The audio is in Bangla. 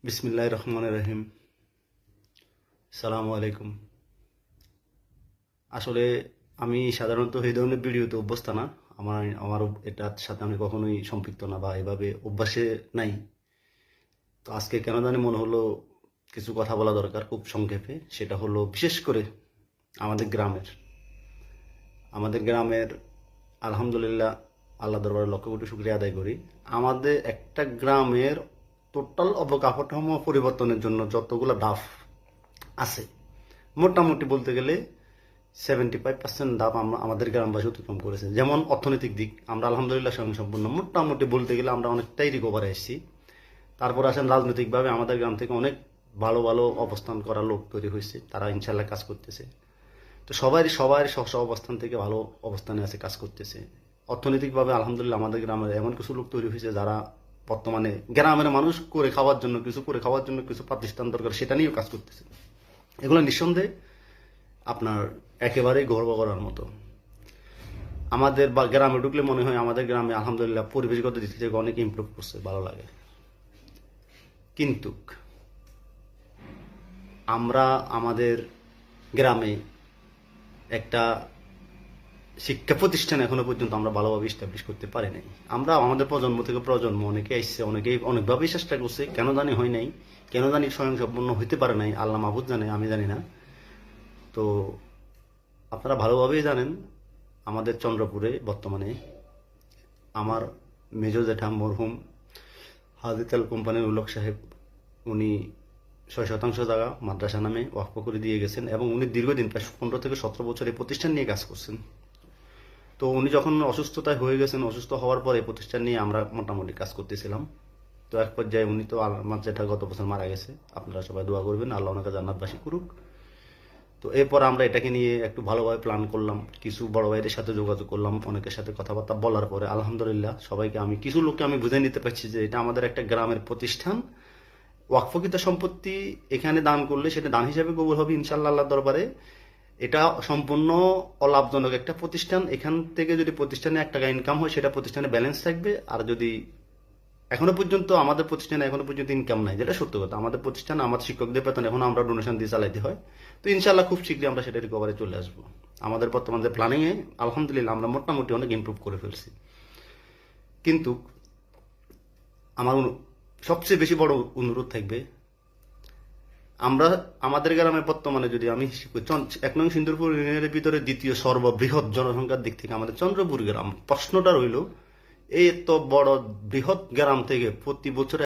বিসমিল্লাহির রহমানির রহিম। সালামু আলাইকুম। আসলে আমি সাধারণত এই ধরনের ভিডিওতে অভ্যস্ত না। আমার এটার সাথে আমি কখনোই সম্পৃক্ত না বা এভাবে অভ্যাসে নাই। তো আজকে কেন জানি মনে হলো কিছু কথা বলা দরকার খুব সংক্ষেপে। সেটা হলো বিশেষ করে আমাদের গ্রামের আমাদের গ্রামের আলহামদুলিল্লাহ, আল্লাহ দরবারে লক্ষ কোটি শুকরিয়া আদায় করি। আমাদের একটা গ্রামের টোটাল অবকাঠামো পরিবর্তনের জন্য যতগুলো ধাপ আছে, মোটামুটি বলতে গেলে 75% ধাপ আমরা আমাদের গ্রামবাসী অতিক্রম করেছে। যেমন অর্থনৈতিক দিক আমরা আলহামদুলিল্লাহ স্বয়ংসম্পূর্ণ, মোটামুটি বলতে গেলে আমরা অনেকটাই রিকভারে এসেছি। তারপর আসেন রাজনৈতিকভাবে আমাদের গ্রাম থেকে অনেক ভালো ভালো অবস্থান করা লোক তৈরি হয়েছে, তারা ইনশাল্লাহ কাজ করতেছে। তো সবাই স্ব অবস্থান থেকে ভালো অবস্থানে আছে, কাজ করতেছে। অর্থনৈতিকভাবে আলহামদুলিল্লাহ আমাদের গ্রামের এমন কিছু লোক তৈরি হয়েছে যারা বর্তমানে গ্রামের মানুষ করে খাওয়ার জন্য কিছু প্রতিষ্ঠান দরকার, সেটা নিয়েও কাজ করতেছে। এগুলো নিঃসন্দেহে আপনার একেবারেই গর্ব করার মতো। আমাদের বা গ্রামে ঢুকলে মনে হয় আমাদের গ্রামে আলহামদুলিল্লাহ পরিবেশগত দিক থেকে অনেক ইমপ্রুভ করছে, ভালো লাগে। কিন্তু আমরা আমাদের গ্রামে একটা শিক্ষা প্রতিষ্ঠান এখনো পর্যন্ত আমরা ভালোভাবে ইস্টাবলিশ করতে পারি নাই। আমরা আমাদের প্রজন্ম থেকে প্রজন্ম অনেকে আসছে, অনেকেই অনেকভাবেই চেষ্টা করছে, কেন জানি হয় নাই, কেন জানি স্বয়ংসম্পূর্ণ হইতে পারে নাই, আল্লাহ মাহফুজ জানে, আমি জানি না। তো আপনারা ভালোভাবেই জানেন আমাদের চন্দ্রপুরে বর্তমানে আমার মেজর জেঠা মরহুম হাজি তেল কোম্পানির উল্লক সাহেব, উনি 6% জায়গা মাদ্রাসা নামে ওয়াকফ করে দিয়ে গেছেন এবং উনি দীর্ঘদিন প্রায় 15 থেকে 17 বছর এই প্রতিষ্ঠান নিয়ে কাজ করছেন। তো উনি যখন অসুস্থতায় হয়ে গেছেন, অসুস্থ হওয়ার পরে প্রতিষ্ঠান নিয়ে আমরা মোটামুটি কাজ করতেছিলাম। তো এক পর্যায়ে উনি তো আমার জেঠা গত বছর মারা গেছে, আপনারা সবাই দোয়া করবেন আল্লাহ ওনাকে জান্নাতবাসী করুক। তো এরপর আমরা এটাকে নিয়ে একটু ভালোভাবে প্ল্যান করলাম, কিছু বড় ভাইদের সাথে যোগাযোগ করলাম, অনেকের সাথে কথাবার্তা বলার পরে আলহামদুলিল্লাহ সবাইকে কিছু লোককে আমি বুঝে নিতে পারছি যে এটা আমাদের একটা গ্রামের প্রতিষ্ঠান। ওয়াকফকৃত সম্পত্তি এখানে দান করলে সেটা দান হিসাবে কবুল হবে ইনশাল্লাহ আল্লাহর দরবারে। এটা সম্পূর্ণ অলাভজনক একটা প্রতিষ্ঠান। এখান থেকে যদি প্রতিষ্ঠানে 1 টাকা ইনকাম হয় সেটা প্রতিষ্ঠানে ব্যালেন্স থাকবে। আর যদি আমাদের প্রতিষ্ঠানে এখনো পর্যন্ত ইনকাম নাই, যেটা সত্য কথা, আমাদের প্রতিষ্ঠানে আমাদের শিক্ষকদের বেতন এখন আমরা ডোনেশন দিয়ে চালাইতে হয়। তো ইনশাল্লাহ খুব শীঘ্রই আমরা সেটা রিকভারে চলে আসবো। আমাদের বর্তমান যে প্ল্যানিং এ আলহামদুলিল্লাহ আমরা মোটামুটি অনেক ইমপ্রুভ করে ফেলছি। কিন্তু আমার সবচেয়ে বেশি বড় অনুরোধ থাকবে, আমরা আমাদের গ্রামে বর্তমানে যদি আমি 1 নং সিন্দুরপুর ইউনিয়নের ভিতরে দ্বিতীয় সর্ববৃহৎ জনসংখ্যার দিক থেকে আমাদের চন্দ্রপুর গ্রাম। প্রশ্নটা রইল, এই এত বড় বৃহৎ গ্রাম থেকে প্রতি বছরে